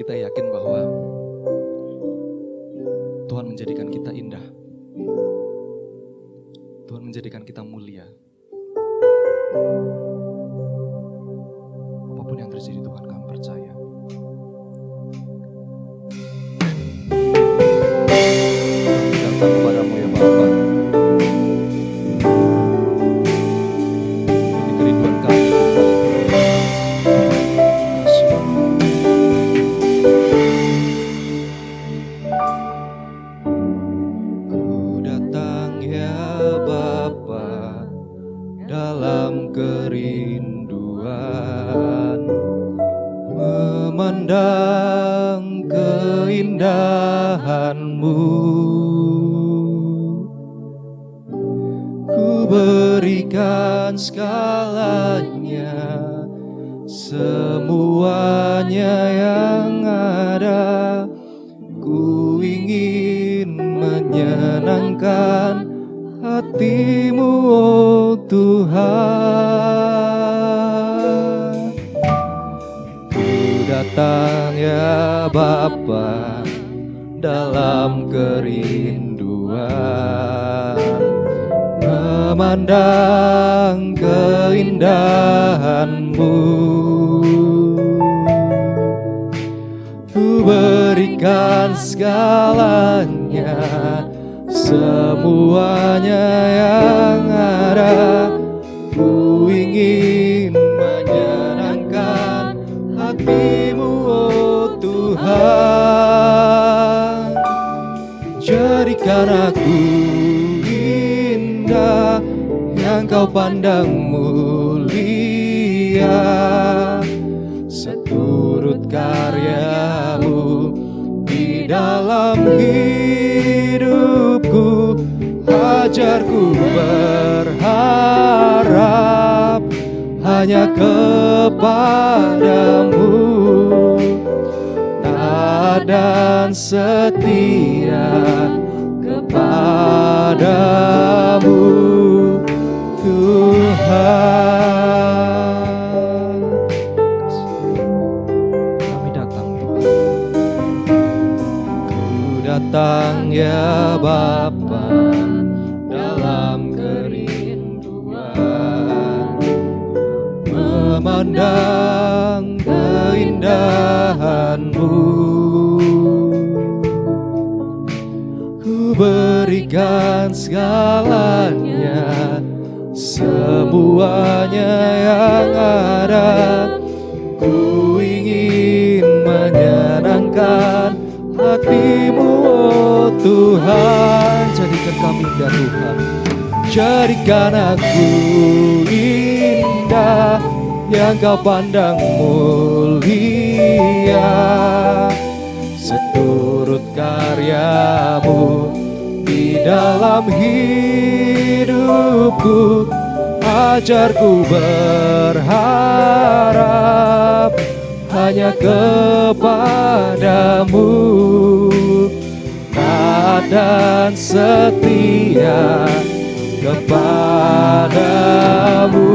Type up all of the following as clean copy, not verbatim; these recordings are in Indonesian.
Kita yakin bahwa Tuhan menjadikan kita indah. Tuhan menjadikan kita mulia. Apapun yang terjadi, Tuhan, kami percaya. Kami datang kepadamu ya Bapa. Ini kerinduan kami, Tuhan. Ku datang ya Bapa dalam kerinduan, memandang keindahan-Mu. Ku berikan segalanya, semuanya yang ada. Ku ingin menyenangkan hati-Mu, oh Tuhan. Ku datang ya Bapa dalam kerinduan, memandang keindahan-Mu. Ku berikan segalanya, semuanya yang ada. Ku ingin menyenangkan hati-Mu, oh Tuhan. Jadikan aku indah yang Kau pandang mulia, seturut karya-Mu di dalam hidupku. Ajarku berharap hanya kepada-Mu, taat dan setia kepada-Mu, Tuhan. Kami datang, Tuhan. Ku datang ya Bapa dalam kerinduan, memandang keindahan-Mu. Ku berikan segalanya, semuanya yang ada. Ku ingin menyenangkan hati-Mu, oh Tuhan. Jadikan kami indah, Tuhan. Jadikan aku indah yang Kau pandang mulia, seturut karya-Mu di dalam hidupku. Ajarku berharap hanya kepada-Mu, taat dan setia kepada-Mu,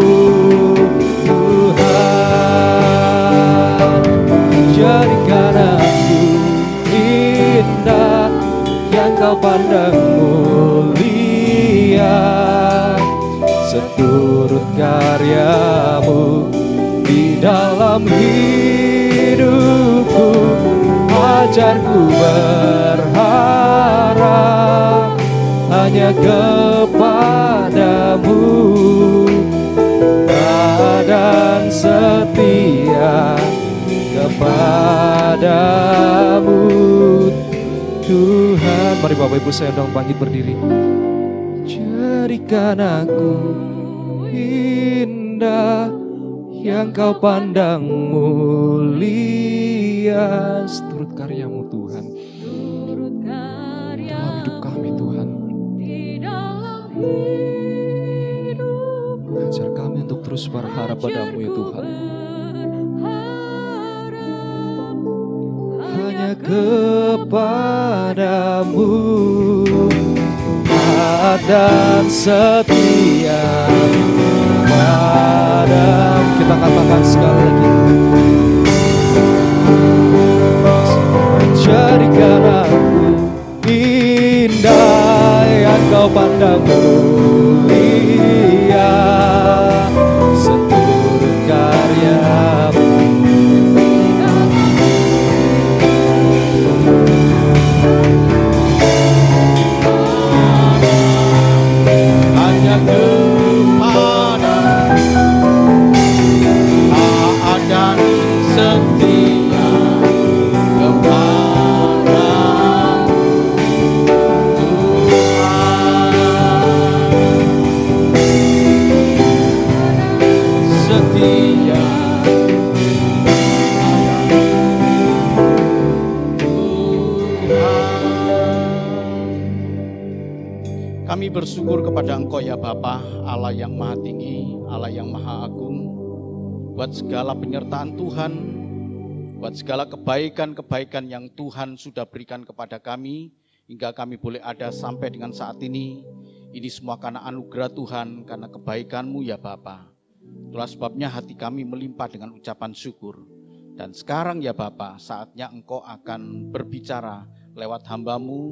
Tuhan. Jadikan aku indah yang Kau pandang mulia, seturut karya-Mu di dalam hidupku. Ajarku berharap hanya kepada-Mu, taat dan setia kepada-Mu, Tuhan. Mari Bapak Ibu saya undang bangkit berdiri. Jadikan aku indah yang Kau pandang mulia, seturut karya-Mu, Tuhan. Dalam hidup kami, Tuhan. Ajar kami untuk terus berharap pada-Mu ya Tuhan. Hanya kepada-Mu, taat dan setia kepada-Mu. Kita katakan sekali lagi. engkau pandang mulia seturut karyamu. Hanya kepada taat dan setia kepada setia Tuhan. Kami bersyukur kepada Engkau ya Bapa, Allah yang Maha Tinggi, Allah yang Maha Agung, buat segala penyertaan Tuhan, buat segala kebaikan-kebaikan yang Tuhan sudah berikan kepada kami, hingga kami boleh ada sampai dengan saat ini. Ini semua karena anugerah Tuhan, karena kebaikan-Mu ya Bapa. Itulah sebabnya hati kami melimpah dengan ucapan syukur. Dan sekarang ya Bapa, saatnya Engkau akan berbicara lewat hamba-Mu,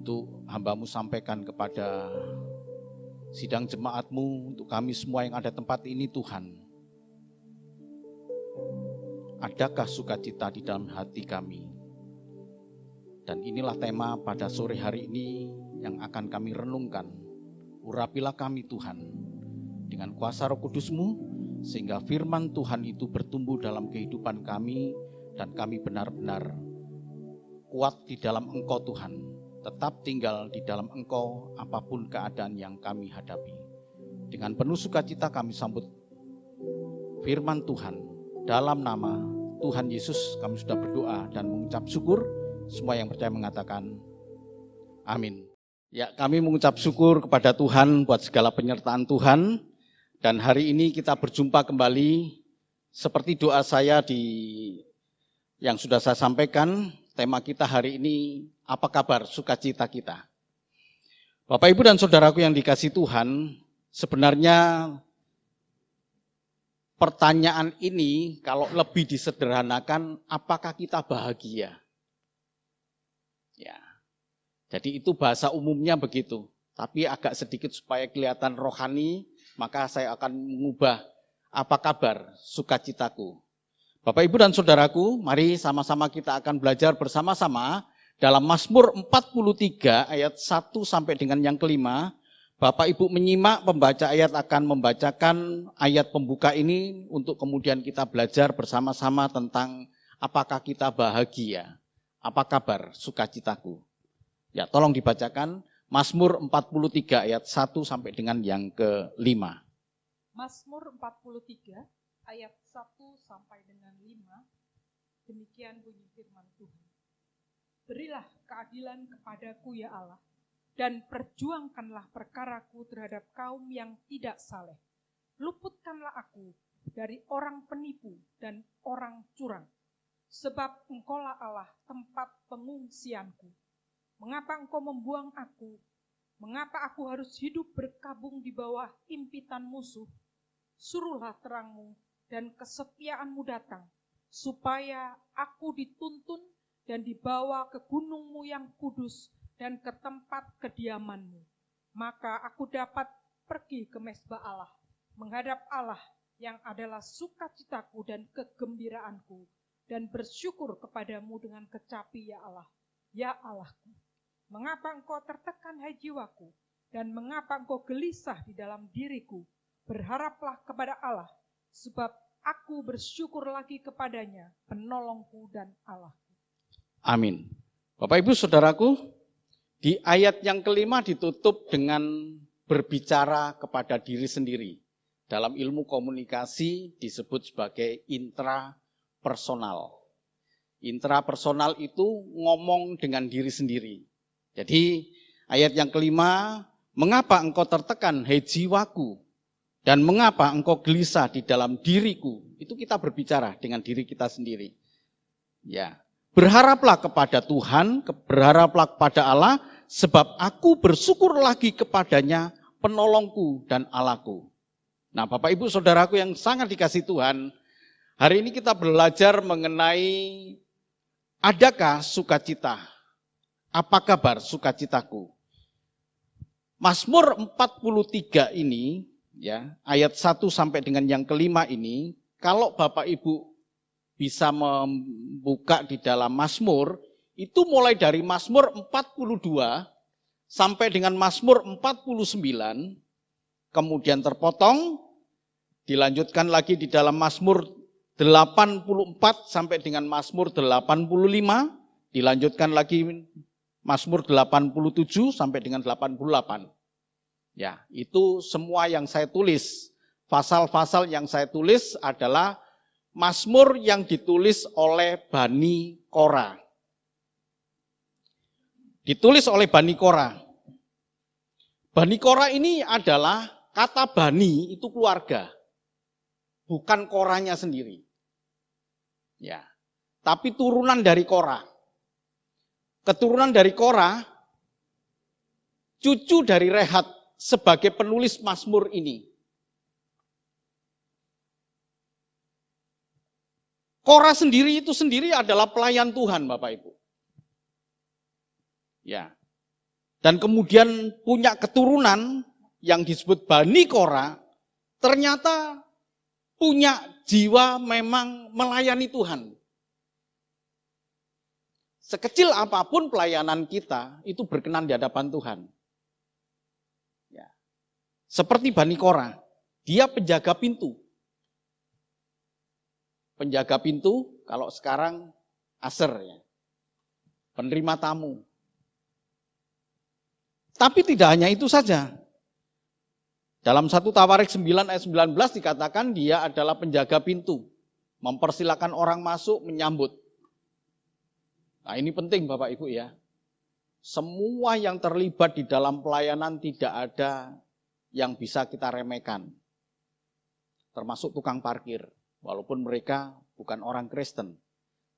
untuk hamba-Mu sampaikan kepada sidang jemaat-Mu, untuk kami semua yang ada tempat ini Tuhan. Adakah sukacita di dalam hati kami? Dan inilah tema pada sore hari ini yang akan kami renungkan. Urapilah kami Tuhan dengan kuasa Roh Kudus-Mu, sehingga firman Tuhan itu bertumbuh dalam kehidupan kami, dan kami benar-benar kuat di dalam Engkau Tuhan. Tetap tinggal di dalam Engkau apapun keadaan yang kami hadapi. Dengan penuh sukacita kami sambut firman Tuhan. Dalam nama Tuhan Yesus kami sudah berdoa dan mengucap syukur. Semua yang percaya mengatakan amin. Ya, kami mengucap syukur kepada Tuhan buat segala penyertaan Tuhan. Dan hari ini kita berjumpa kembali seperti doa saya yang sudah saya sampaikan. Tema kita hari ini, apa kabar sukacita kita? Bapak, Ibu, dan saudaraku yang dikasihi Tuhan, sebenarnya pertanyaan ini kalau lebih disederhanakan, apakah kita bahagia? Ya, jadi itu bahasa umumnya begitu. Tapi agak sedikit supaya kelihatan rohani, maka saya akan mengubah apa kabar sukacitaku. Bapak, Ibu, dan saudaraku, mari sama-sama kita akan belajar bersama-sama dalam Mazmur 43 ayat 1 sampai dengan yang kelima. Bapak Ibu menyimak, pembaca ayat akan membacakan ayat pembuka ini untuk kemudian kita belajar bersama-sama tentang apakah kita bahagia, apa kabar sukacitaku. Ya, tolong dibacakan Mazmur 43 ayat 1 sampai dengan yang kelima. Mazmur 43 ayat 1 sampai dengan 5, demikian bunyi firman Tuhan. Berilah keadilan kepadaku ya Allah, dan perjuangkanlah perkaraku terhadap kaum yang tidak saleh. Luputkanlah aku dari orang penipu dan orang curang, sebab Engkaulah Allah tempat pengungsianku. Mengapa Engkau membuang aku? Mengapa aku harus hidup berkabung di bawah impitan musuh? Suruhlah terangmu dan kesetiaanmu datang, supaya aku dituntun dan dibawa ke gunungmu yang kudus dan ke tempat kediamanmu. Maka aku dapat pergi ke mezbah Allah, menghadap Allah yang adalah sukacitaku dan kegembiraanku, dan bersyukur kepadamu dengan kecapi ya Allah, ya Allahku. Mengapa engkau tertekan hai jiwaku, dan mengapa engkau gelisah di dalam diriku? Berharaplah kepada Allah, sebab aku bersyukur lagi kepadanya, penolongku dan Allahku. Amin. Bapak, Ibu, saudaraku, di ayat yang kelima ditutup dengan berbicara kepada diri sendiri. Dalam ilmu komunikasi disebut sebagai intrapersonal. Intrapersonal itu ngomong dengan diri sendiri. Jadi ayat yang kelima, mengapa engkau tertekan hai jiwaku, dan mengapa engkau gelisah di dalam diriku? Itu kita berbicara dengan diri kita sendiri. Ya, berharaplah kepada Tuhan, berharaplah kepada Allah, sebab aku bersyukur lagi kepadanya, penolongku dan Allahku. Nah, Bapak, Ibu, saudaraku yang sangat dikasihi Tuhan, hari ini kita belajar mengenai adakah sukacita? Apa kabar sukacitaku? Mazmur 43 ini, ya, ayat 1 sampai dengan yang kelima ini, kalau Bapak Ibu bisa membuka di dalam Mazmur, itu mulai dari Mazmur 42 sampai dengan Mazmur 49, kemudian terpotong, dilanjutkan lagi di dalam Mazmur 84 sampai dengan Mazmur 85, dilanjutkan lagi Mazmur 87 sampai dengan 88. Ya, itu semua yang saya tulis. Pasal-pasal yang saya tulis adalah Mazmur yang ditulis oleh Bani Korah. Ditulis oleh Bani Korah. Bani Korah ini adalah kata Bani itu keluarga. Bukan Korahnya sendiri. Ya, tapi turunan dari Korah. Keturunan dari Korah, cucu dari Rehat sebagai penulis Mazmur ini. Korah sendiri itu sendiri adalah pelayan Tuhan, Bapak Ibu. Ya. Dan kemudian punya keturunan yang disebut Bani Korah, ternyata punya jiwa memang melayani Tuhan. Sekecil apapun pelayanan kita, itu berkenan di hadapan Tuhan. Ya. Seperti Bani Korah, dia penjaga pintu. Penjaga pintu, kalau sekarang aser, ya. Penerima tamu. Tapi tidak hanya itu saja. Dalam 1 Tawarik 9 ayat 19 dikatakan dia adalah penjaga pintu. Mempersilakan orang masuk, menyambut. Nah, ini penting Bapak Ibu ya. Semua yang terlibat di dalam pelayanan tidak ada yang bisa kita remehkan. Termasuk tukang parkir. Walaupun mereka bukan orang Kristen.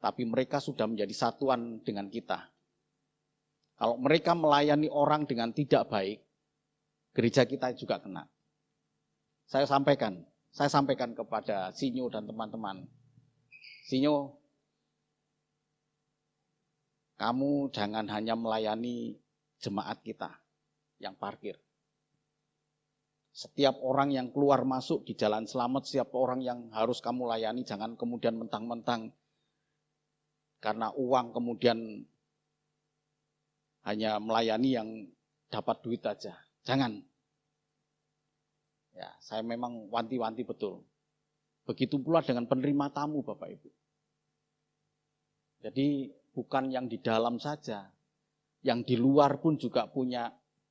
Tapi mereka sudah menjadi satuan dengan kita. Kalau mereka melayani orang dengan tidak baik, gereja kita juga kena. Saya sampaikan kepada Sinyo dan teman-teman. Sinyo, kamu jangan hanya melayani jemaat kita yang parkir. Setiap orang yang keluar masuk di jalan selamat, setiap orang yang harus kamu layani, jangan kemudian mentang-mentang karena uang kemudian hanya melayani yang dapat duit aja. Jangan. Ya, saya memang wanti-wanti betul. Begitu pula dengan penerima tamu Bapak Ibu. Jadi bukan yang di dalam saja, yang di luar pun juga punya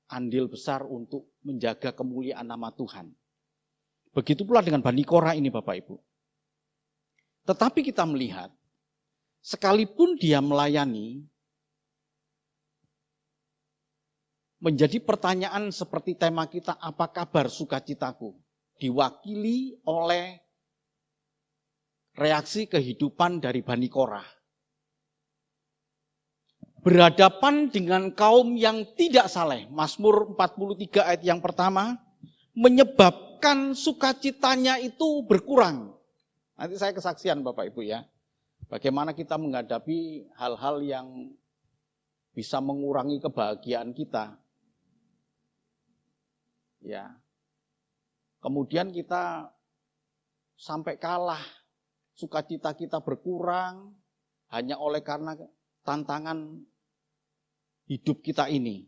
andil besar untuk menjaga kemuliaan nama Tuhan. Begitu pula dengan Bani Korah ini Bapak Ibu. Tetapi kita melihat, sekalipun dia melayani, menjadi pertanyaan seperti tema kita, apa kabar sukacitaku? Diwakili oleh reaksi kehidupan dari Bani Korah. Berhadapan dengan kaum yang tidak saleh. Mazmur 43 ayat yang pertama menyebabkan sukacitanya itu berkurang. Nanti saya kesaksian Bapak Ibu ya. Bagaimana kita menghadapi hal-hal yang bisa mengurangi kebahagiaan kita. Ya. Kemudian kita sampai kalah. Sukacita kita berkurang hanya oleh karena tantangan hidup kita ini.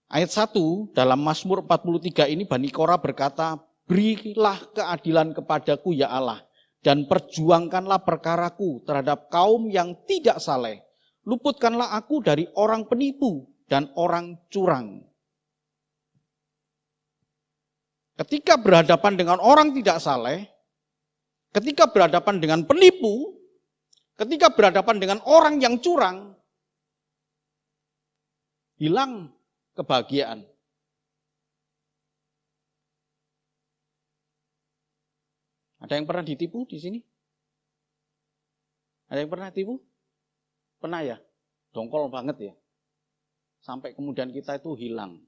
Ayat 1 dalam Mazmur 43 ini Bani Korah berkata, berilah keadilan kepadaku ya Allah, dan perjuangkanlah perkaraku terhadap kaum yang tidak saleh. Luputkanlah aku dari orang penipu dan orang curang. Ketika berhadapan dengan orang tidak saleh, ketika berhadapan dengan penipu, ketika berhadapan dengan orang yang curang, hilang kebahagiaan. Ada yang pernah ditipu di sini? Ada yang pernah tipu? Pernah ya? Dongkol banget ya. Sampai kemudian kita itu hilang.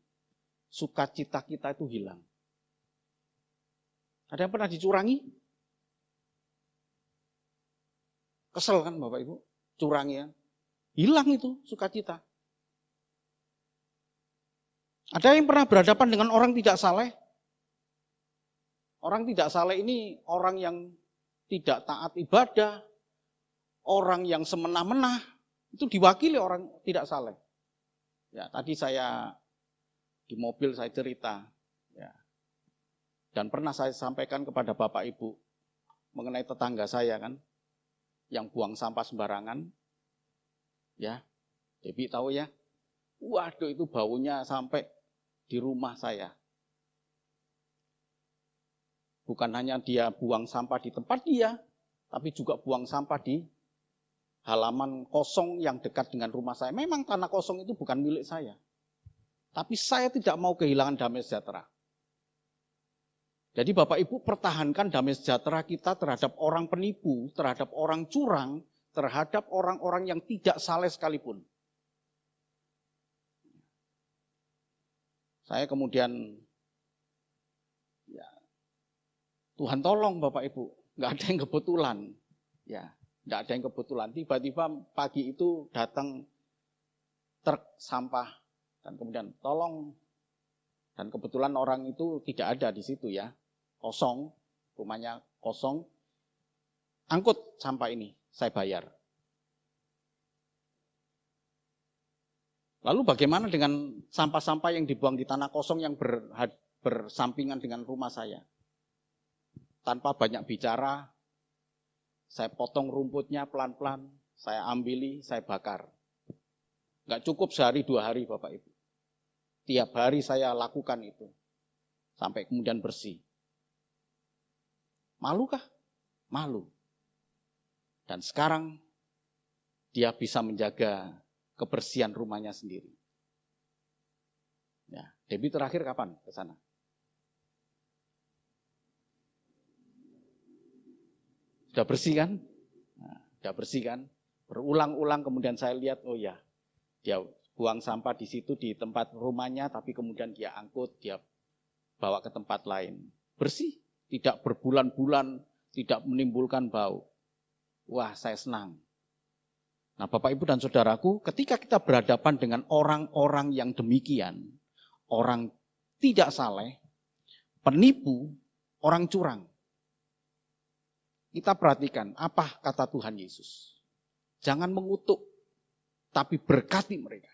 Sukacita kita itu hilang. Ada yang pernah dicurangi? Kesel kan Bapak Ibu? Curangi ya. Hilang itu sukacita. Ada yang pernah berhadapan dengan orang tidak saleh? Orang tidak saleh ini orang yang tidak taat ibadah, orang yang semena-mena, itu diwakili orang tidak saleh. Ya, tadi saya di mobil saya cerita, ya, dan pernah saya sampaikan kepada Bapak Ibu mengenai tetangga saya kan, yang buang sampah sembarangan, ya, Debbie tahu ya, waduh itu baunya sampai di rumah saya. Bukan hanya dia buang sampah di tempat dia, tapi juga buang sampah di halaman kosong yang dekat dengan rumah saya. Memang tanah kosong itu bukan milik saya. Tapi saya tidak mau kehilangan damai sejahtera. Jadi Bapak Ibu pertahankan damai sejahtera kita terhadap orang penipu, terhadap orang curang, terhadap orang-orang yang tidak saleh sekalipun. Saya kemudian, ya, Tuhan tolong Bapak Ibu, nggak ada yang kebetulan, ya, nggak ada yang kebetulan. Tiba-tiba pagi itu datang truk sampah dan kemudian tolong, dan kebetulan orang itu tidak ada di situ ya, kosong, rumahnya kosong, angkut sampah ini, saya bayar. Lalu bagaimana dengan sampah-sampah yang dibuang di tanah kosong yang bersampingan dengan rumah saya? Tanpa banyak bicara, saya potong rumputnya pelan-pelan, saya ambili, saya bakar. Nggak cukup sehari 2 hari Bapak Ibu. Tiap hari saya lakukan itu, sampai kemudian bersih. Malu kah? Malu. Dan sekarang dia bisa menjaga kebersihan rumahnya sendiri. Ya, Debbie terakhir kapan ke sana? Sudah bersih kan? Nah, sudah bersih kan? Berulang-ulang kemudian saya lihat, oh ya, dia buang sampah di situ di tempat rumahnya, tapi kemudian dia angkut, dia bawa ke tempat lain. Bersih, tidak berbulan-bulan, tidak menimbulkan bau. Wah, saya senang. Nah, Bapak Ibu dan Saudaraku, ketika kita berhadapan dengan orang-orang yang demikian, orang tidak saleh, penipu, orang curang, kita perhatikan apa kata Tuhan Yesus. Jangan mengutuk, tapi berkati mereka.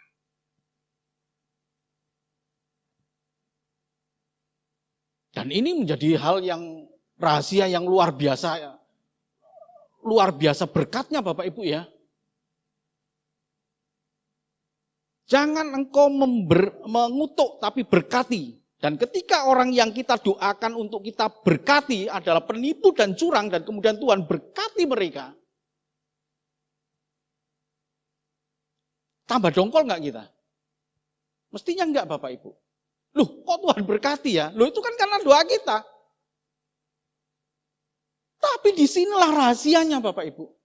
Dan ini menjadi hal yang rahasia yang luar biasa. Luar biasa berkatnya Bapak Ibu ya. Jangan engkau mengutuk tapi berkati. Dan ketika orang yang kita doakan untuk kita berkati adalah penipu dan curang dan kemudian Tuhan berkati mereka. Tambah dongkol enggak kita? Mestinya enggak Bapak Ibu. Loh kok Tuhan berkati ya? Loh itu kan karena doa kita. Tapi disinilah rahasianya Bapak Ibu.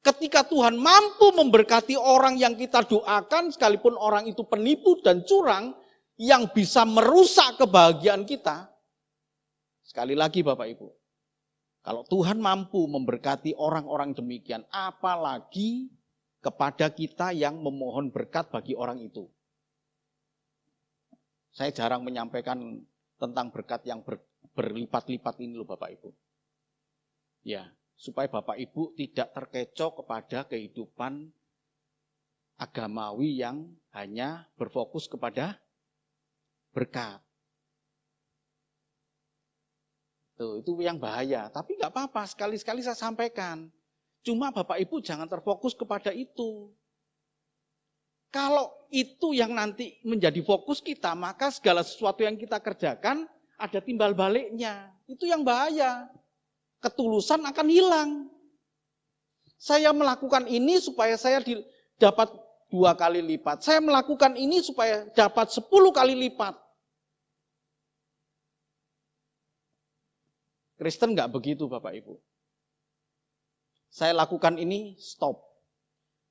Ketika Tuhan mampu memberkati orang yang kita doakan, sekalipun orang itu penipu dan curang, yang bisa merusak kebahagiaan kita. Sekali lagi Bapak Ibu, kalau Tuhan mampu memberkati orang-orang demikian, apalagi kepada kita yang memohon berkat bagi orang itu. Saya jarang menyampaikan tentang berkat yang berlipat-lipat ini loh Bapak Ibu. Ya. Supaya Bapak Ibu tidak terkecoh kepada kehidupan agamawi yang hanya berfokus kepada berkat. Tuh, itu yang bahaya. Tapi nggak apa-apa, sekali-sekali saya sampaikan. Cuma Bapak Ibu jangan terfokus kepada itu. Kalau itu yang nanti menjadi fokus kita, maka segala sesuatu yang kita kerjakan ada timbal baliknya. Itu yang bahaya. Ketulusan akan hilang. Saya melakukan ini supaya saya dapat 2 kali lipat. Saya melakukan ini supaya dapat 10 kali lipat. Kristen enggak begitu Bapak Ibu. Saya lakukan ini, stop.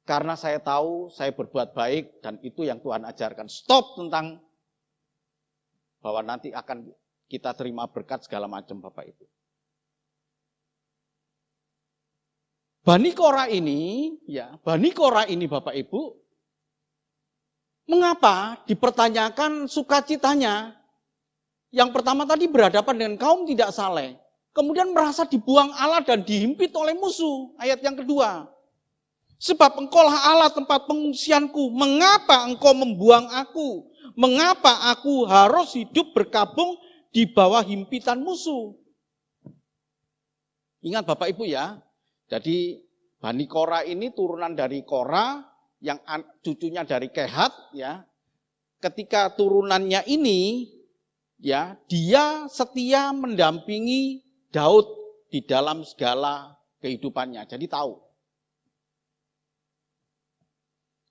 Karena saya tahu saya berbuat baik dan itu yang Tuhan ajarkan. Stop tentang bahwa nanti akan kita terima berkat segala macam Bapak Ibu. Bani Korah ini Bapak Ibu, Mengapa dipertanyakan sukacitanya? Yang pertama tadi berhadapan dengan kaum tidak saleh. Kemudian merasa dibuang Allah dan dihimpit oleh musuh. Ayat yang kedua. Sebab engkaulah Allah tempat pengungsianku. Mengapa engkau membuang aku? Mengapa aku harus hidup berkabung di bawah himpitan musuh? Ingat Bapak Ibu ya. Jadi Bani Korah ini turunan dari Korah yang cucunya dari Kehat ya. Ketika turunannya ini ya, dia setia mendampingi Daud di dalam segala kehidupannya. Jadi tahu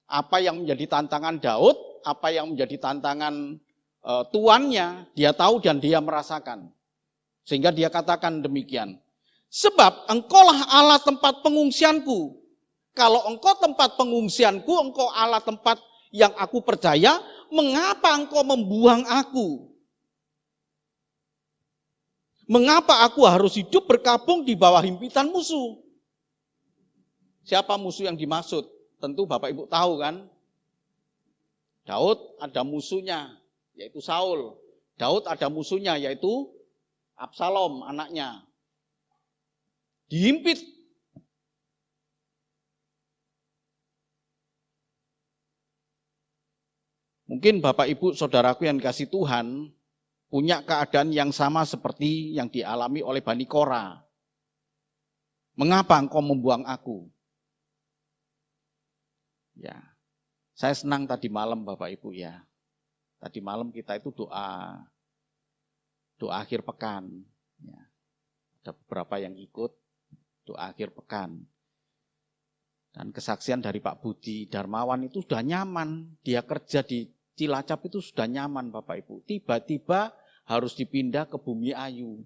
apa yang menjadi tantangan Daud, apa yang menjadi tantangan tuannya, dia tahu dan dia merasakan. Sehingga dia katakan demikian. Sebab engkaulah Allah tempat pengungsianku. Kalau engkau tempat pengungsianku, engkau Allah tempat yang aku percaya, mengapa engkau membuang aku? Mengapa aku harus hidup berkabung di bawah himpitan musuh? Siapa musuh yang dimaksud? Tentu Bapak Ibu tahu kan? Daud ada musuhnya, yaitu Saul. Daud ada musuhnya, yaitu Absalom, anaknya. Dihimpit. Mungkin Bapak Ibu saudaraku yang dikasih Tuhan, punya keadaan yang sama seperti yang dialami oleh Bani Korah. Mengapa engkau membuang aku? Ya, saya senang tadi malam Bapak Ibu ya. Tadi malam kita itu doa akhir pekan. Ya. Ada beberapa yang ikut doa akhir pekan. Dan kesaksian dari Pak Budi Darmawan itu sudah nyaman. Dia kerja di Cilacap itu sudah nyaman Bapak Ibu. Tiba-tiba harus dipindah ke Bumi Ayu.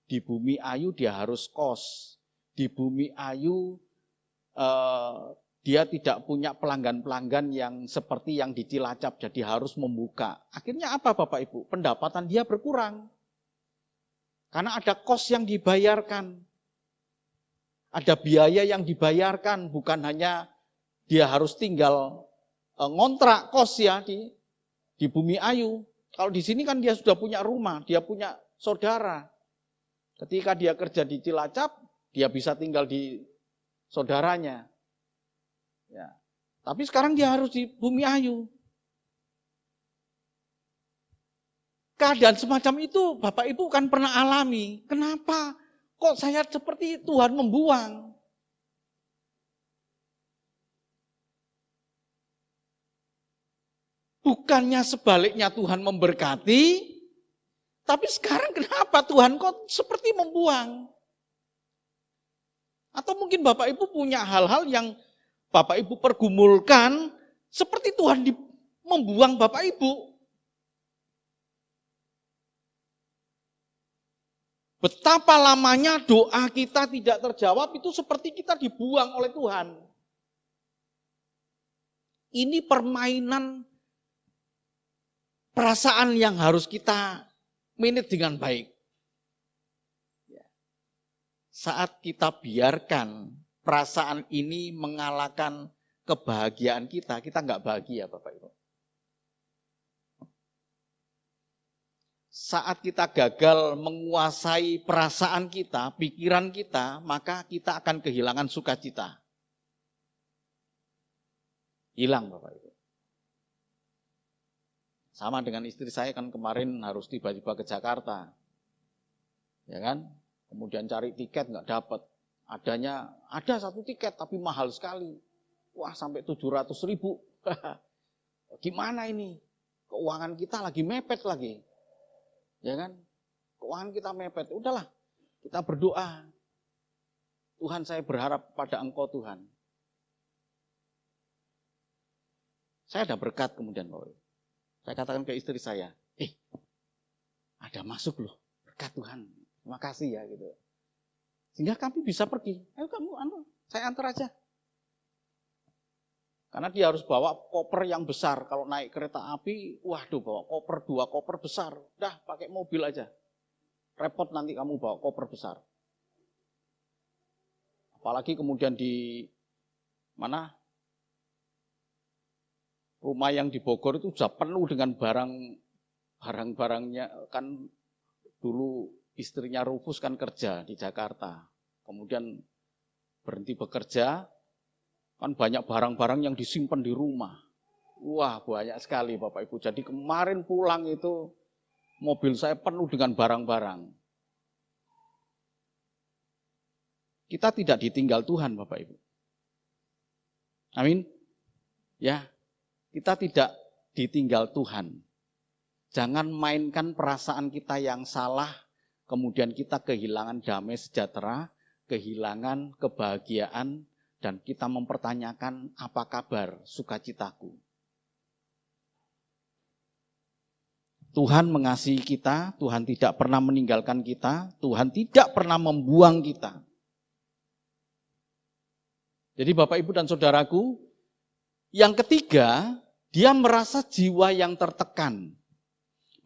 Di Bumi Ayu dia harus kos. Di Bumi Ayu dia tidak punya pelanggan-pelanggan yang seperti yang di Cilacap. Jadi harus membuka. Akhirnya apa Bapak Ibu? Pendapatan dia berkurang. Karena ada kos yang dibayarkan. Ada biaya yang dibayarkan. Bukan hanya dia harus tinggal ngontrak kos ya di Bumi Ayu. Kalau di sini kan dia sudah punya rumah, dia punya saudara. Ketika dia kerja di Cilacap, dia bisa tinggal di saudaranya. Ya. Tapi sekarang dia harus di Bumi Ayu. Keadaan semacam itu Bapak Ibu kan pernah alami. Kenapa? Kok saya seperti Tuhan membuang? Bukannya sebaliknya Tuhan memberkati, tapi sekarang kenapa Tuhan kok seperti membuang? Atau mungkin Bapak Ibu punya hal-hal yang Bapak Ibu pergumulkan, seperti Tuhan membuang Bapak Ibu. Betapa lamanya doa kita tidak terjawab, itu seperti kita dibuang oleh Tuhan. Ini permainan perasaan yang harus kita manage dengan baik. Saat kita biarkan perasaan ini mengalahkan kebahagiaan kita nggak bahagia Bapak Ibu. Saat kita gagal menguasai perasaan kita, pikiran kita, maka kita akan kehilangan sukacita. Hilang Bapak Ibu. Sama dengan istri saya kan kemarin harus tiba-tiba ke Jakarta. Ya kan? Kemudian cari tiket nggak dapat. Ada satu tiket tapi mahal sekali. Wah sampai 700.000. Gimana ini? Keuangan kita lagi mepet lagi. Ya kan? Keuangan kita mepet. Udahlah, kita berdoa. Tuhan saya berharap pada Engkau Tuhan. Saya ada berkat kemudian Bapak. Saya katakan ke istri saya, ada masuk loh, berkat Tuhan, terima kasih ya gitu. Sehingga kami bisa pergi, ayo kamu, saya antar aja. Karena dia harus bawa koper yang besar, kalau naik kereta api, waduh bawa koper, 2 koper besar, udah pakai mobil aja. Repot nanti kamu bawa koper besar. Apalagi kemudian di mana? Rumah yang di Bogor itu sudah penuh dengan barang-barangnya. Kan dulu istrinya Rufus kan kerja di Jakarta. Kemudian berhenti bekerja, kan banyak barang-barang yang disimpan di rumah. Wah, banyak sekali Bapak Ibu. Jadi kemarin pulang itu mobil saya penuh dengan barang-barang. Kita tidak ditinggal Tuhan Bapak Ibu. Amin. Ya, kita tidak ditinggal Tuhan. Jangan mainkan perasaan kita yang salah, kemudian kita kehilangan damai sejahtera, kehilangan kebahagiaan, dan kita mempertanyakan apa kabar sukacitaku. Tuhan mengasihi kita, Tuhan tidak pernah meninggalkan kita, Tuhan tidak pernah membuang kita. Jadi Bapak Ibu dan Saudaraku, yang ketiga, dia merasa jiwa yang tertekan.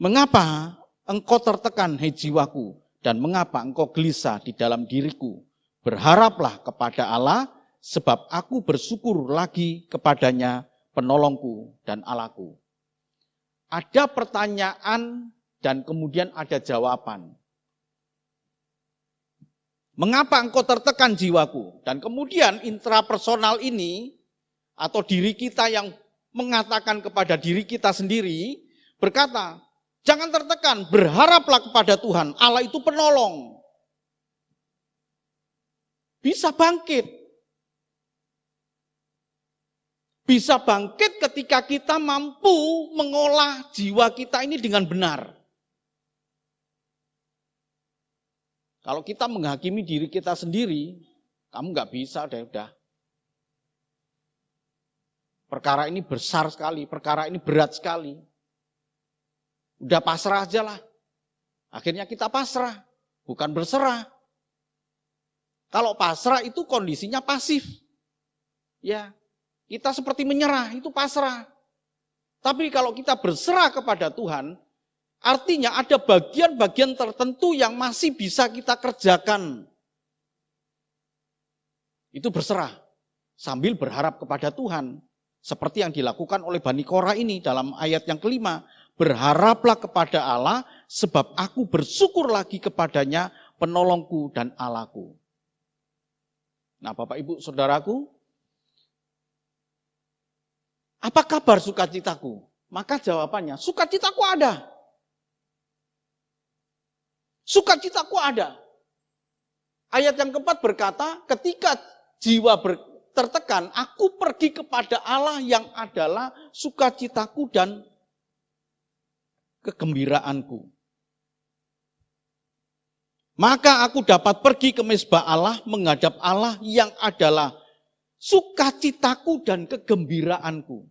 Mengapa engkau tertekan, hei jiwaku, dan mengapa engkau gelisah di dalam diriku? Berharaplah kepada Allah, sebab aku bersyukur lagi kepadanya, penolongku dan Allahku. Ada pertanyaan dan kemudian ada jawaban. Mengapa engkau tertekan jiwaku? Dan kemudian intrapersonal ini, atau diri kita yang mengatakan kepada diri kita sendiri, berkata, jangan tertekan, berharaplah kepada Tuhan, Allah itu penolong. Bisa bangkit. Bisa bangkit ketika kita mampu mengolah jiwa kita ini dengan benar. Kalau kita menghakimi diri kita sendiri, kamu nggak bisa, udah. Perkara ini besar sekali, perkara ini berat sekali. Udah pasrah aja lah. Akhirnya kita pasrah, bukan berserah. Kalau pasrah itu kondisinya pasif. Ya, kita seperti menyerah, itu pasrah. Tapi kalau kita berserah kepada Tuhan, artinya ada bagian-bagian tertentu yang masih bisa kita kerjakan. Itu berserah, sambil berharap kepada Tuhan. Seperti yang dilakukan oleh Bani Korah ini dalam ayat yang kelima. Berharaplah kepada Allah, sebab aku bersyukur lagi kepadanya, penolongku dan Allahku. Nah Bapak Ibu Saudaraku, apa kabar sukacitaku? Maka jawabannya, sukacitaku ada. Sukacitaku ada. Ayat yang keempat berkata, ketika jiwa tertekan, aku pergi kepada Allah yang adalah sukacitaku dan kegembiraanku. Maka aku dapat pergi ke mezbah Allah, menghadap Allah yang adalah sukacitaku dan kegembiraanku.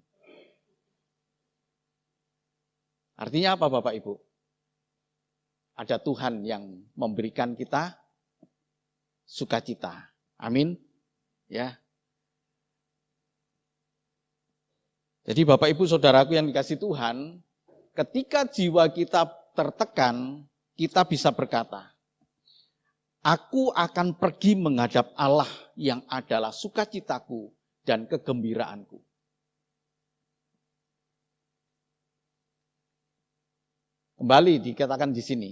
Artinya apa Bapak Ibu? Ada Tuhan yang memberikan kita sukacita. Amin. Ya. Jadi Bapak Ibu Saudaraku yang dikasihi Tuhan, ketika jiwa kita tertekan, kita bisa berkata, aku akan pergi menghadap Allah yang adalah sukacitaku dan kegembiraanku. Kembali dikatakan di sini,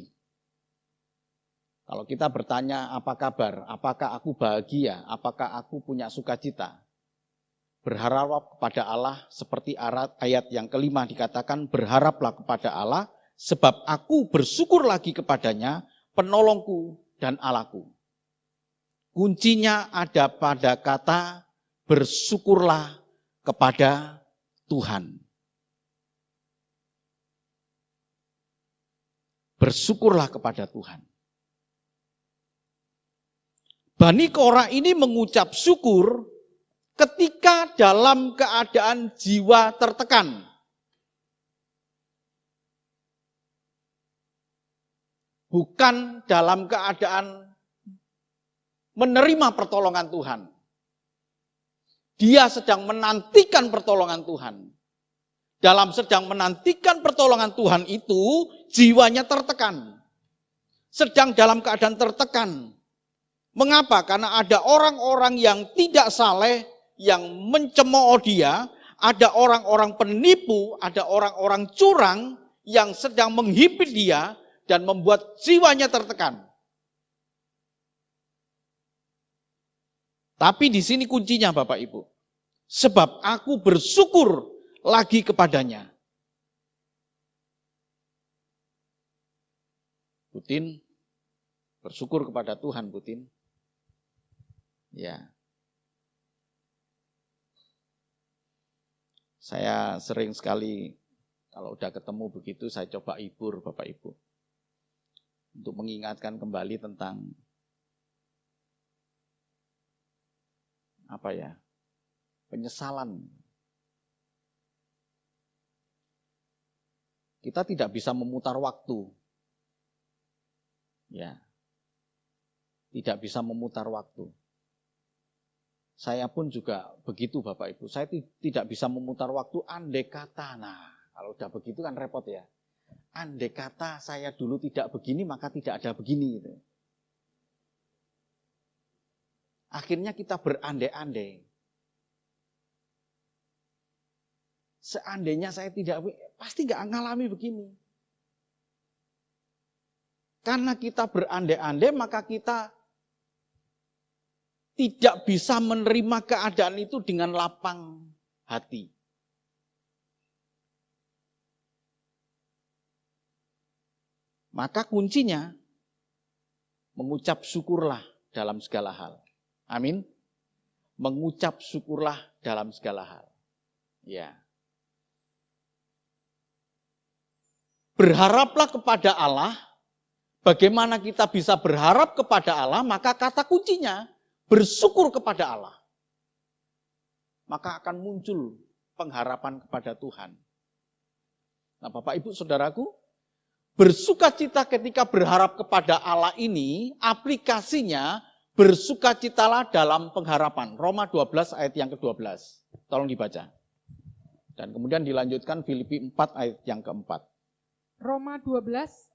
kalau kita bertanya apa kabar, apakah aku bahagia, apakah aku punya sukacita, berharaplah kepada Allah seperti ayat yang kelima dikatakan, berharaplah kepada Allah sebab aku bersyukur lagi kepadanya, penolongku dan Allahku. Kuncinya ada pada kata bersyukurlah kepada Tuhan. Bersyukurlah kepada Tuhan. Bani Korah ini mengucap syukur ketika dalam keadaan jiwa tertekan. Bukan dalam keadaan menerima pertolongan Tuhan. Dia sedang menantikan pertolongan Tuhan. Dalam sedang menantikan pertolongan Tuhan itu, jiwanya tertekan. Sedang dalam keadaan tertekan. Mengapa? Karena ada orang-orang yang tidak saleh, yang mencemooh dia, ada orang-orang penipu, ada orang-orang curang yang sedang menghipit dia dan membuat jiwanya tertekan. Tapi di sini kuncinya Bapak Ibu. Sebab aku bersyukur lagi kepadanya. Putin, bersyukur kepada Tuhan Putin. Ya. Saya sering sekali kalau udah ketemu begitu saya coba hibur Bapak Ibu. Untuk mengingatkan kembali tentang penyesalan. Kita tidak bisa memutar waktu. Ya. Tidak bisa memutar waktu. Saya pun juga begitu Bapak Ibu. Saya tidak bisa memutar waktu andai kata. Nah, kalau udah begitu kan repot ya. Andai kata saya dulu tidak begini maka tidak ada begini gitu. Akhirnya kita berandai-andai. Seandainya saya tidak, pasti nggak ngalami begini. Karena kita berandai-andai maka kita tidak bisa menerima keadaan itu dengan lapang hati. Maka kuncinya mengucap syukurlah dalam segala hal. Amin. Mengucap syukurlah dalam segala hal. Ya. Berharaplah kepada Allah. Bagaimana kita bisa berharap kepada Allah? Maka kata kuncinya bersyukur kepada Allah. Maka akan muncul pengharapan kepada Tuhan. Nah Bapak Ibu Saudaraku, bersukacita ketika berharap kepada Allah ini, aplikasinya bersukacitalah dalam pengharapan. Roma 12 ayat yang ke-12. Tolong dibaca. Dan kemudian dilanjutkan Filipi 4 ayat yang ke-4. Roma 12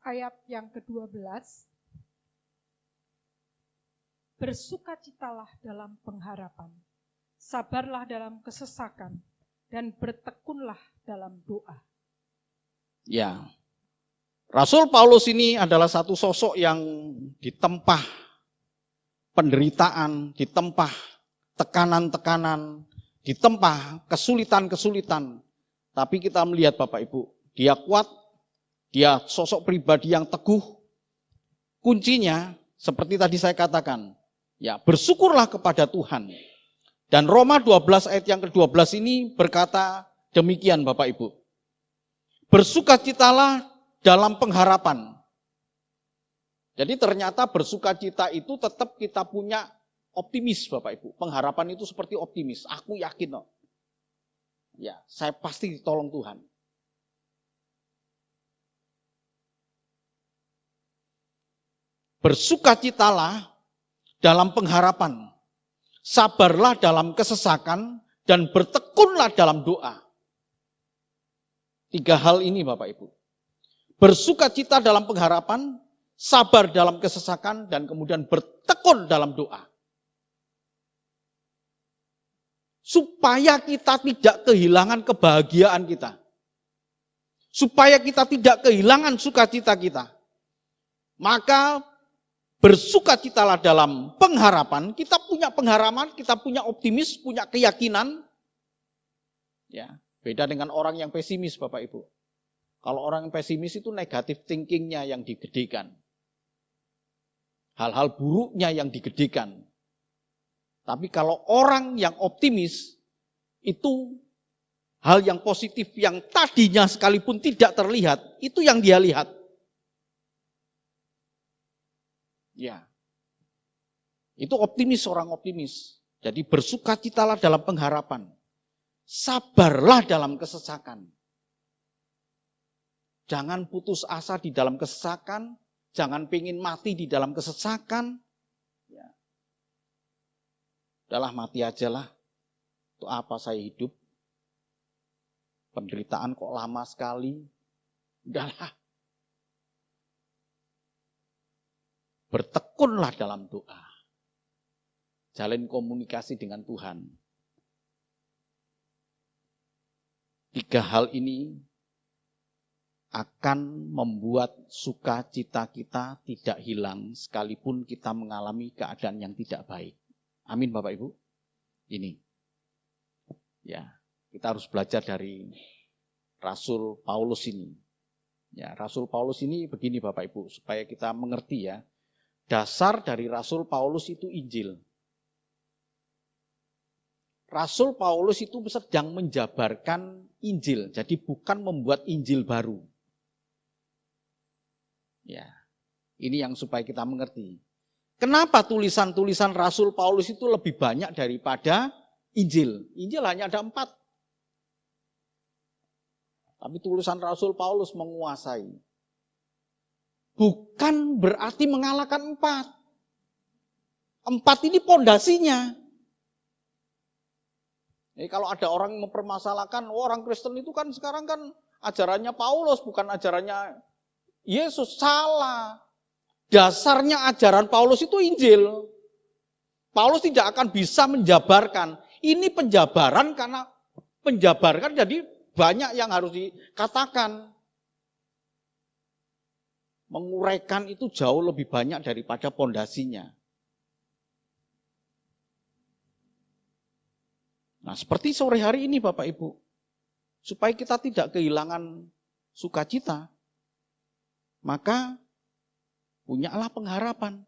ayat yang ke-12. Bersukacitalah dalam pengharapan, sabarlah dalam kesesakan, dan bertekunlah dalam doa. Ya, Rasul Paulus ini adalah satu sosok yang ditempah penderitaan, ditempah tekanan-tekanan, ditempah kesulitan-kesulitan. Tapi kita melihat Bapak Ibu, dia kuat, dia sosok pribadi yang teguh. Kuncinya seperti tadi saya katakan, ya, bersyukurlah kepada Tuhan. Dan Roma 12 ayat yang ke-12 ini berkata demikian Bapak Ibu. Bersukacitalah dalam pengharapan. Jadi ternyata bersukacita itu tetap kita punya optimis Bapak Ibu. Pengharapan itu seperti optimis. Aku yakin kok. Ya, saya pasti ditolong Tuhan. Bersukacitalah dalam pengharapan, sabarlah dalam kesesakan, dan bertekunlah dalam doa. 3 hal ini Bapak Ibu. Bersukacita dalam pengharapan, sabar dalam kesesakan, dan kemudian bertekun dalam doa. Supaya kita tidak kehilangan kebahagiaan kita. Supaya kita tidak kehilangan sukacita kita. Maka bersukacitalah dalam pengharapan, kita punya pengharapan, kita punya optimis, punya keyakinan. Ya, beda dengan orang yang pesimis Bapak Ibu. Kalau orang yang pesimis itu negatif thinkingnya yang digedekan. Hal-hal buruknya yang digedekan. Tapi kalau orang yang optimis, itu hal yang positif yang tadinya sekalipun tidak terlihat, itu yang dia lihat. Ya, itu optimis, orang optimis. Jadi bersukacitalah dalam pengharapan. Sabarlah dalam kesesakan. Jangan putus asa di dalam kesesakan. Jangan pengen mati di dalam kesesakan. Ya. Udahlah mati aja lah. Untuk apa saya hidup? Penderitaan kok lama sekali. Udahlah. Bertekunlah dalam doa. Jalin komunikasi dengan Tuhan. 3 hal ini akan membuat sukacita kita tidak hilang sekalipun kita mengalami keadaan yang tidak baik. Amin Bapak Ibu. Ini. Ya, kita harus belajar dari Rasul Paulus ini. Ya, Rasul Paulus ini begini Bapak Ibu, supaya kita mengerti ya. Dasar dari Rasul Paulus itu Injil. Rasul Paulus itu sedang menjabarkan Injil, jadi bukan membuat Injil baru. Ya, ini yang supaya kita mengerti. Kenapa tulisan-tulisan Rasul Paulus itu lebih banyak daripada Injil? Injil hanya ada 4. Tapi tulisan Rasul Paulus menguasai. Bukan berarti mengalahkan 4. 4 ini pondasinya. Jadi kalau ada orang yang mempermasalahkan, orang Kristen itu kan sekarang kan ajarannya Paulus, bukan ajarannya Yesus. Salah. Dasarnya ajaran Paulus itu Injil. Paulus tidak akan bisa menjabarkan. Ini penjabaran karena penjabarkan jadi banyak yang harus dikatakan. Menguraikan itu jauh lebih banyak daripada pondasinya. Nah, seperti sore hari ini Bapak Ibu, supaya kita tidak kehilangan sukacita, maka punyalah pengharapan.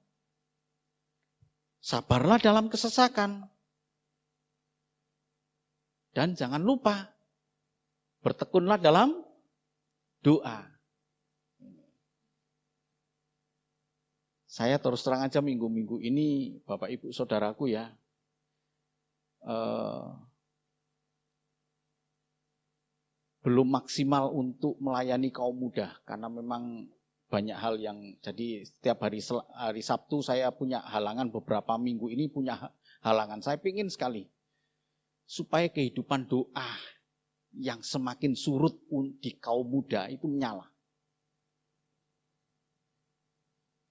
Sabarlah dalam kesesakan. Dan jangan lupa, bertekunlah dalam doa. Saya terus terang aja minggu-minggu ini, Bapak Ibu Saudaraku ya, belum maksimal untuk melayani kaum muda karena memang banyak hal yang jadi setiap hari Sabtu saya punya halangan, beberapa minggu ini punya halangan. Saya ingin sekali supaya kehidupan doa yang semakin surut di kaum muda itu menyala.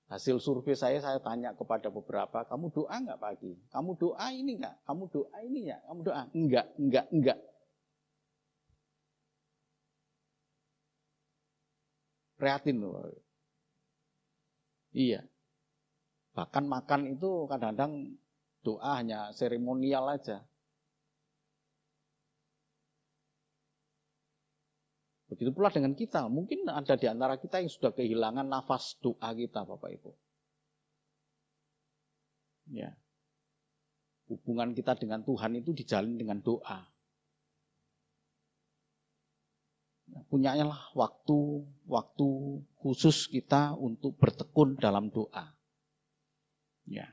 Hasil survei saya tanya kepada beberapa, kamu doa enggak pagi? Kamu doa ini enggak? Kamu doa ini enggak? Kamu doa? Enggak. Prihatin loh. Iya. Bahkan makan itu kadang-kadang doa hanya seremonial aja. Begitu pula dengan kita. Mungkin ada di antara kita yang sudah kehilangan nafas doa kita, Bapak Ibu. Ya. Hubungan kita dengan Tuhan itu dijalin dengan doa. Punyanya lah waktu khusus kita untuk bertekun dalam doa. Ya.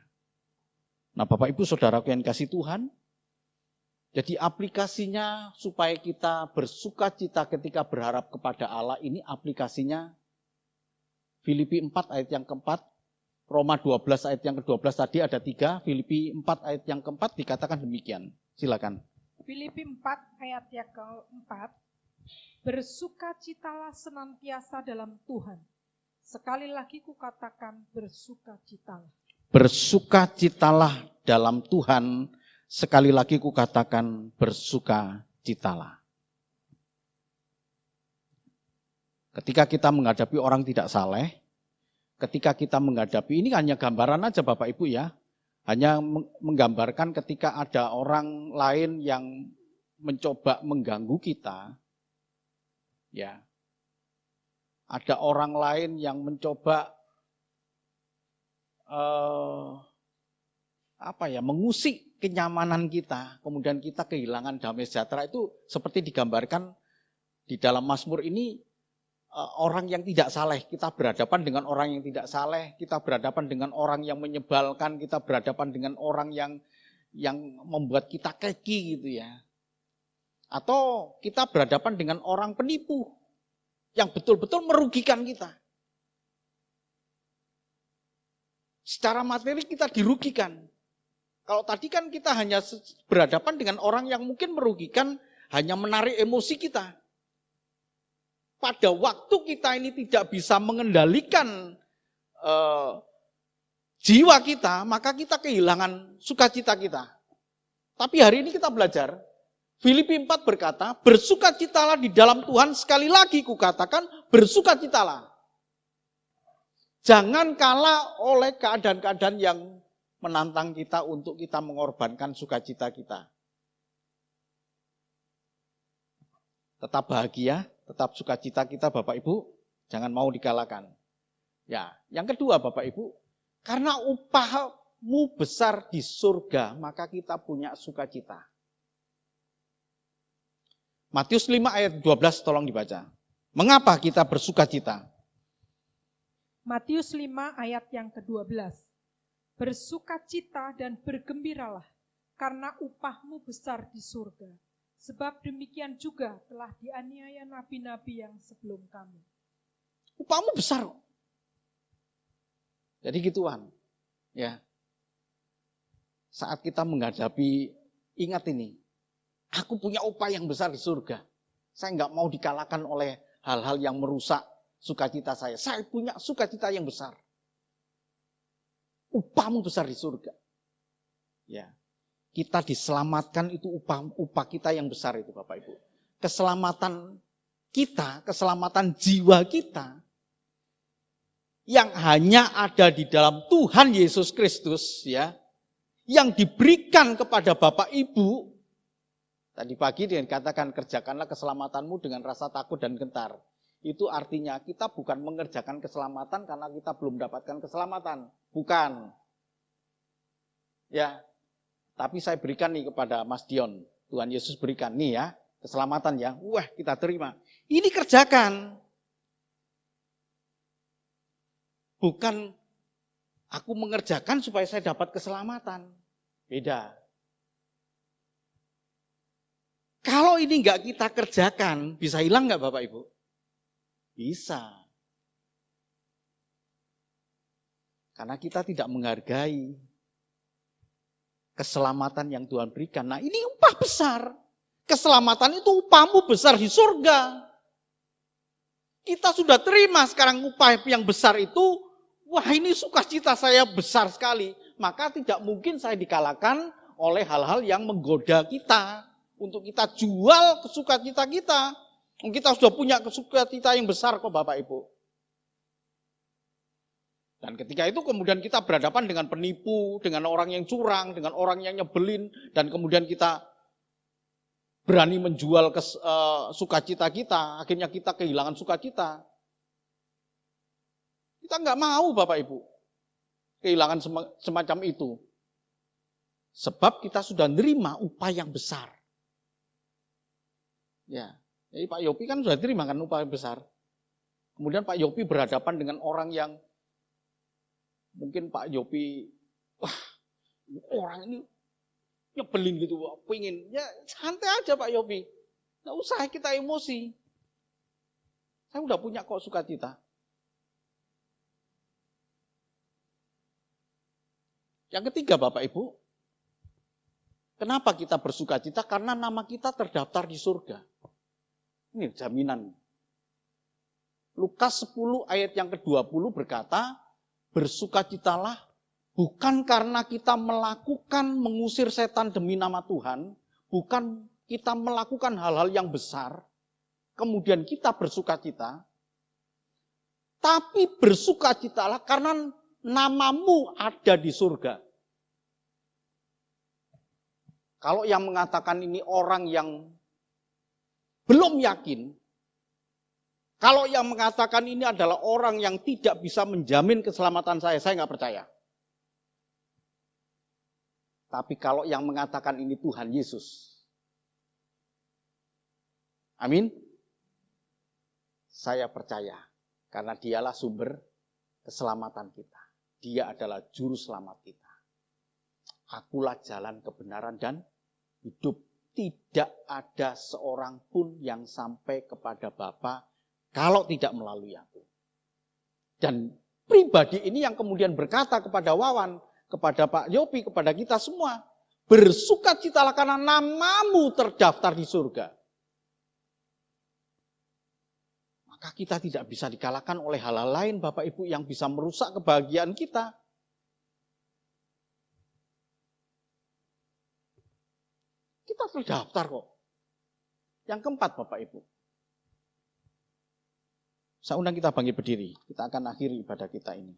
Nah, Bapak Ibu Saudaraku yang kasih Tuhan, jadi aplikasinya supaya kita bersukacita ketika berharap kepada Allah, ini aplikasinya Filipi 4 ayat yang keempat, Roma 12 ayat yang ke-12 tadi ada 3, Filipi 4 ayat yang keempat dikatakan demikian. Silakan. Filipi 4 ayat yang keempat, bersukacitalah senantiasa dalam Tuhan. Sekali lagi kukatakan bersukacitalah. Bersukacitalah dalam Tuhan. Sekali lagi kukatakan bersukacitalah. Ketika kita menghadapi orang tidak saleh, ketika kita menghadapi, ini hanya gambaran aja Bapak Ibu ya, hanya menggambarkan ketika ada orang lain yang mencoba mengganggu kita, ya, ada orang lain yang mencoba mengusik kenyamanan kita, kemudian kita kehilangan damai sejahtera, itu seperti digambarkan di dalam Mazmur ini, orang yang tidak saleh, kita berhadapan dengan orang yang tidak saleh, kita berhadapan dengan orang yang menyebalkan, kita berhadapan dengan orang yang membuat kita keki gitu ya. Atau kita berhadapan dengan orang penipu yang betul-betul merugikan kita. Secara materi kita dirugikan. Kalau tadi kan kita hanya berhadapan dengan orang yang mungkin merugikan, hanya menarik emosi kita. Pada waktu kita ini tidak bisa mengendalikan jiwa kita, maka kita kehilangan sukacita kita. Tapi hari ini kita belajar, Filipi 4 berkata, bersukacitalah di dalam Tuhan, sekali lagi kukatakan, bersukacitalah. Jangan kalah oleh keadaan-keadaan yang menantang kita untuk kita mengorbankan sukacita kita. Tetap bahagia, tetap sukacita kita Bapak Ibu, jangan mau dikalahkan. Ya, yang kedua Bapak Ibu, karena upahmu besar di surga, maka kita punya sukacita. Matius 5 ayat 12 tolong dibaca. Mengapa kita bersukacita? Matius 5 ayat yang ke-12. Bersukacita dan bergembiralah, karena upahmu besar di surga. Sebab demikian juga telah dianiaya nabi-nabi yang sebelum kamu. Upahmu besar. Jadi gituan. Ya. Saat kita menghadapi, ingat ini, aku punya upah yang besar di surga. Saya nggak mau dikalahkan oleh hal-hal yang merusak sukacita saya. Saya punya sukacita yang besar. Upahmu besar di surga. Ya. Kita diselamatkan itu upah kita yang besar itu Bapak Ibu. Keselamatan kita, keselamatan jiwa kita yang hanya ada di dalam Tuhan Yesus Kristus ya, yang diberikan kepada Bapak Ibu. Tadi pagi dikatakan kerjakanlah keselamatanmu dengan rasa takut dan gentar. Itu artinya kita bukan mengerjakan keselamatan karena kita belum mendapatkan keselamatan. Bukan. Ya. Tapi saya berikan nih kepada Mas Dion. Tuhan Yesus berikan nih ya, keselamatan ya. Wah, kita terima. Ini kerjakan. Bukan aku mengerjakan supaya saya dapat keselamatan. Beda. Kalau ini enggak kita kerjakan, bisa hilang enggak Bapak Ibu? Bisa. Karena kita tidak menghargai keselamatan yang Tuhan berikan. Nah ini upah besar. Keselamatan itu upahmu besar di surga. Kita sudah terima sekarang upah yang besar itu. Wah ini sukacita saya besar sekali. Maka tidak mungkin saya dikalahkan oleh hal-hal yang menggoda kita. Untuk kita jual sukacita kita. Kita sudah punya sukacita yang besar kok Bapak Ibu. Dan ketika itu kemudian kita berhadapan dengan penipu, dengan orang yang curang, dengan orang yang nyebelin. Dan kemudian kita berani menjual sukacita kita. Akhirnya kita kehilangan sukacita. Kita nggak mau Bapak Ibu kehilangan semacam itu. Sebab kita sudah nerima upah yang besar. Ya, jadi Pak Yopi kan sudah terima kan upah yang besar. Kemudian Pak Yopi berhadapan dengan orang yang mungkin Pak Yopi, wah orang ini nyebelin gitu, pengen. Ya santai aja Pak Yopi, nggak usah kita emosi. Saya udah punya kok sukacita. Yang ketiga Bapak Ibu, kenapa kita bersukacita? Karena nama kita terdaftar di surga. Ini jaminan. Lukas 10 ayat yang ke-20 berkata, bersukacitalah bukan karena kita mengusir setan demi nama Tuhan, bukan kita melakukan hal-hal yang besar, kemudian kita bersukacita, tapi bersukacitalah karena namamu ada di surga. Kalau yang mengatakan ini orang yang belum yakin, kalau yang mengatakan ini adalah orang yang tidak bisa menjamin keselamatan saya nggak percaya. Tapi kalau yang mengatakan ini Tuhan Yesus, amin, saya percaya. Karena dialah sumber keselamatan kita. Dia adalah juru selamat kita. Akulah jalan kebenaran dan hidup. Tidak ada seorang pun yang sampai kepada Bapa kalau tidak melalui aku. Dan pribadi ini yang kemudian berkata kepada Wawan, kepada Pak Yopi, kepada kita semua, bersukacitalah karena namamu terdaftar di surga. Maka kita tidak bisa dikalahkan oleh hal-hal lain Bapak Ibu yang bisa merusak kebahagiaan kita. Kita terdaftar kok. Yang keempat Bapak Ibu. Saya undang kita bangkit berdiri. Kita akan akhiri ibadah kita ini.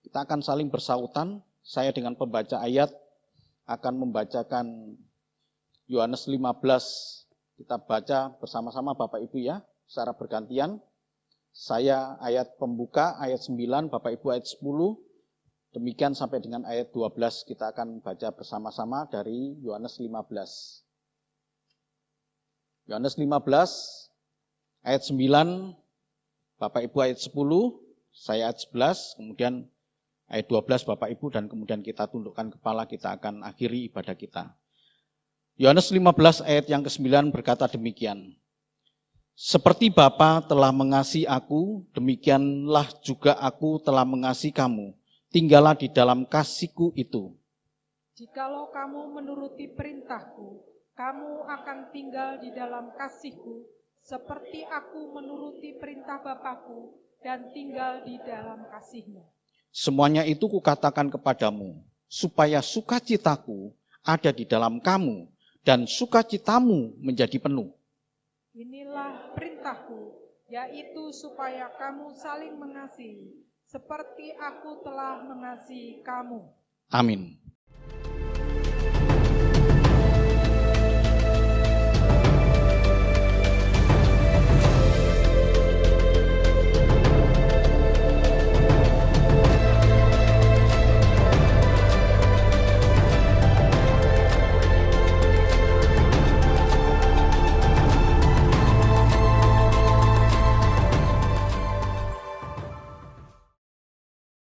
Kita akan saling bersautan. Saya dengan pembaca ayat akan membacakan Yohanes 15. Kita baca bersama-sama Bapak Ibu ya, secara bergantian. Saya ayat pembuka, ayat 9, Bapak Ibu ayat 10. Demikian sampai dengan ayat 12 kita akan baca bersama-sama dari Yohanes 15. Yohanes 15 ayat 9, Bapak Ibu ayat 10, saya ayat 11, kemudian ayat 12 Bapak Ibu, dan kemudian kita tundukkan kepala, kita akan akhiri ibadah kita. Yohanes 15 ayat yang ke-9 berkata demikian. Seperti Bapa telah mengasihi aku, demikianlah juga aku telah mengasihi kamu. Tinggallah di dalam kasih-Ku itu. Jikalau kamu menuruti perintah-Ku, kamu akan tinggal di dalam kasih-Ku, seperti aku menuruti perintah Bapa-Ku dan tinggal di dalam kasih-Nya. Semuanya itu kukatakan kepadamu, supaya sukacitaku ada di dalam kamu, dan sukacitamu menjadi penuh. Inilah perintah-Ku, yaitu supaya kamu saling mengasihi, seperti aku telah mengasihi kamu. Amin.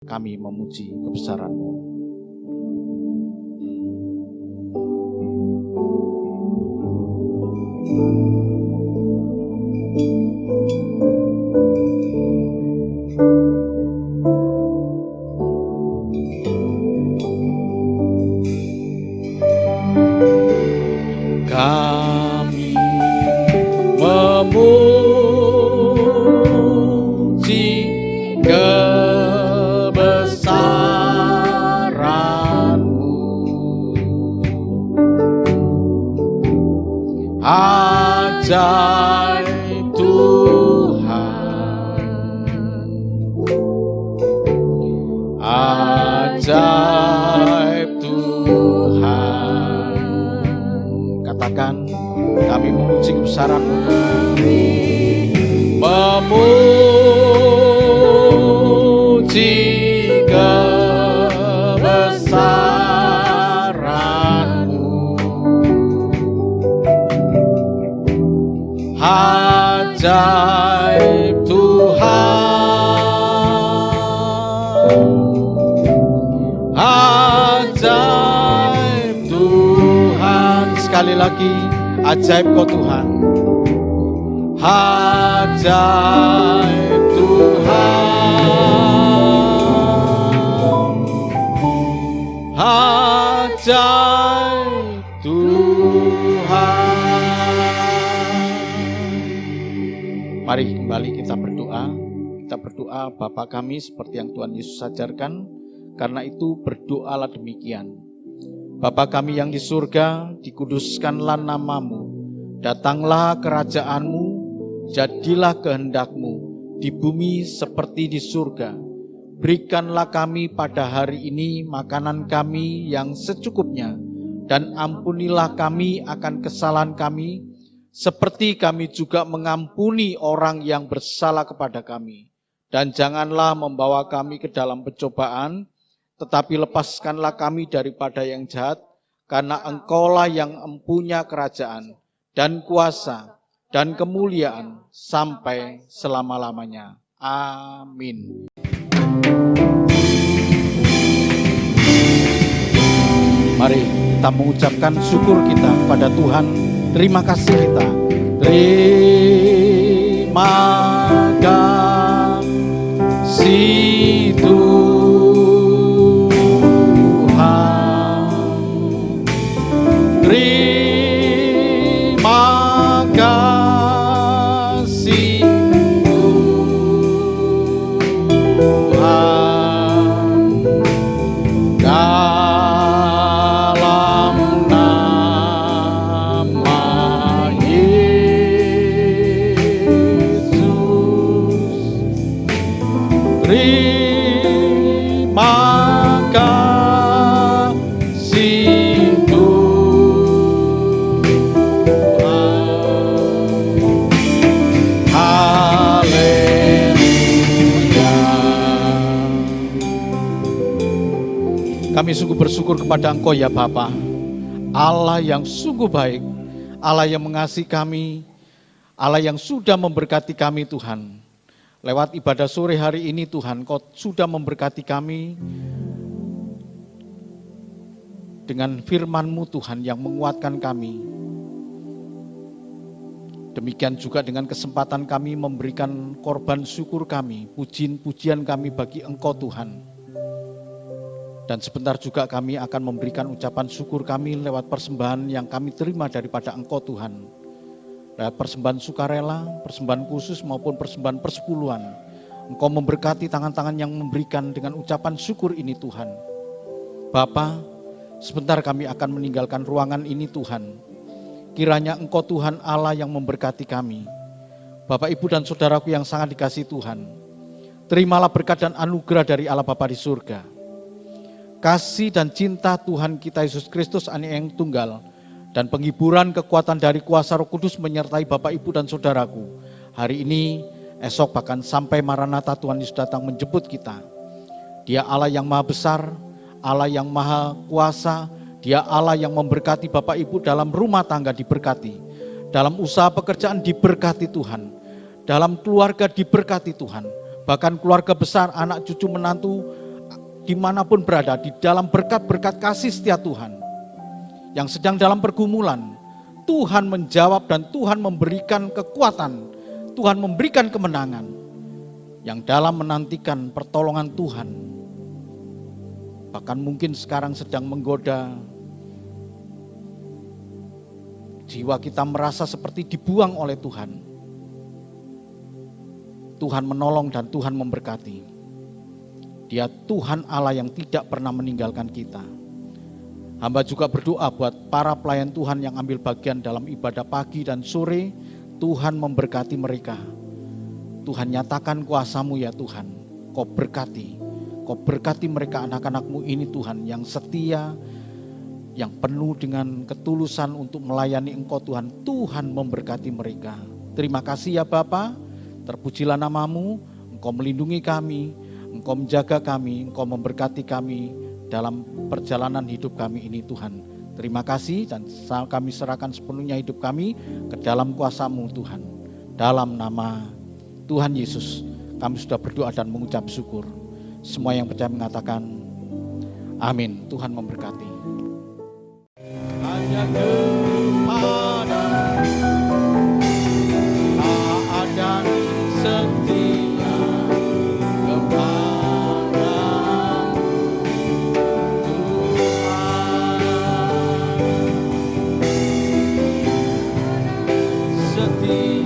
Kami memuji kebesaran-Mu. Kami memuji kebesaran-Mu. Ajaib Tuhan, ajaib Tuhan. Katakan, kami memuji kebesaran-Mu. Memuji kebesaran-Mu. Ajaib Tuhan, ajaib Tuhan. Sekali lagi, ajaib Kau Tuhan. Ajaib Tuhan, ajaib Tuhan. Mari kembali kita berdoa. Kita berdoa, Bapa kami seperti yang Tuhan Yesus ajarkan. Karena itu berdoalah demikian. Bapa kami yang di surga, dikuduskanlah nama-Mu. Datanglah kerajaan-Mu, jadilah kehendak-Mu di bumi seperti di surga. Berikanlah kami pada hari ini makanan kami yang secukupnya, dan ampunilah kami akan kesalahan kami, seperti kami juga mengampuni orang yang bersalah kepada kami. Dan janganlah membawa kami ke dalam pencobaan, tetapi lepaskanlah kami daripada yang jahat, karena Engkaulah yang mempunyai kerajaan dan kuasa dan kemuliaan sampai selama-lamanya. Amin. Mari kita mengucapkan syukur kita kepada Tuhan. Terima kasih kita. Terima kasih Tuhan. Terima kasih Tuhan. Dalam nama Kami sungguh bersyukur kepada Engkau ya Bapa, Allah yang sungguh baik, Allah yang mengasihi kami, Allah yang sudah memberkati kami Tuhan. Lewat ibadah sore hari ini Tuhan, Kau sudah memberkati kami dengan firman-Mu Tuhan yang menguatkan kami. Demikian juga dengan kesempatan kami memberikan korban syukur kami, pujian kami bagi Engkau Tuhan. Dan sebentar juga kami akan memberikan ucapan syukur kami lewat persembahan yang kami terima daripada Engkau Tuhan. Lewat persembahan sukarela, persembahan khusus maupun persembahan persepuluhan. Engkau memberkati tangan-tangan yang memberikan dengan ucapan syukur ini Tuhan. Bapa, sebentar kami akan meninggalkan ruangan ini Tuhan. Kiranya Engkau Tuhan Allah yang memberkati kami. Bapak, Ibu, dan saudaraku yang sangat dikasihi Tuhan, terimalah berkat dan anugerah dari Allah Bapa di surga. Kasih dan cinta Tuhan kita Yesus Kristus Anak yang tunggal, dan penghiburan kekuatan dari kuasa Roh Kudus menyertai Bapak, Ibu, dan saudaraku. Hari ini, esok, bahkan sampai Maranatha Tuhan Yesus datang menjemput kita. Dia Allah yang maha besar, Allah yang maha kuasa, Dia Allah yang memberkati Bapak Ibu dalam rumah tangga diberkati, dalam usaha pekerjaan diberkati Tuhan, dalam keluarga diberkati Tuhan, bahkan keluarga besar, anak cucu menantu, dimanapun berada, di dalam berkat-berkat kasih setia Tuhan. Yang sedang dalam pergumulan, Tuhan menjawab dan Tuhan memberikan kekuatan, Tuhan memberikan kemenangan. Yang dalam menantikan pertolongan Tuhan, bahkan mungkin sekarang sedang menggoda, jiwa kita merasa seperti dibuang oleh Tuhan. Tuhan menolong dan Tuhan memberkati. Dia Tuhan Allah yang tidak pernah meninggalkan kita. Hamba juga berdoa buat para pelayan Tuhan yang ambil bagian dalam ibadah pagi dan sore. Tuhan memberkati mereka. Tuhan nyatakan kuasa-Mu ya Tuhan. Kau berkati mereka anak-anak-Mu ini Tuhan yang setia, yang penuh dengan ketulusan untuk melayani Engkau Tuhan. Tuhan memberkati mereka. Terima kasih ya Bapa, terpujilah nama-Mu, Engkau melindungi kami, Engkau menjaga kami, Engkau memberkati kami dalam perjalanan hidup kami ini Tuhan. Terima kasih dan kami serahkan sepenuhnya hidup kami ke dalam kuasa-Mu Tuhan. Dalam nama Tuhan Yesus kami sudah berdoa dan mengucap syukur. Semua yang percaya mengatakan amin. Tuhan memberkati. Hanya kepada taat dan setia kepada Tuhan, setia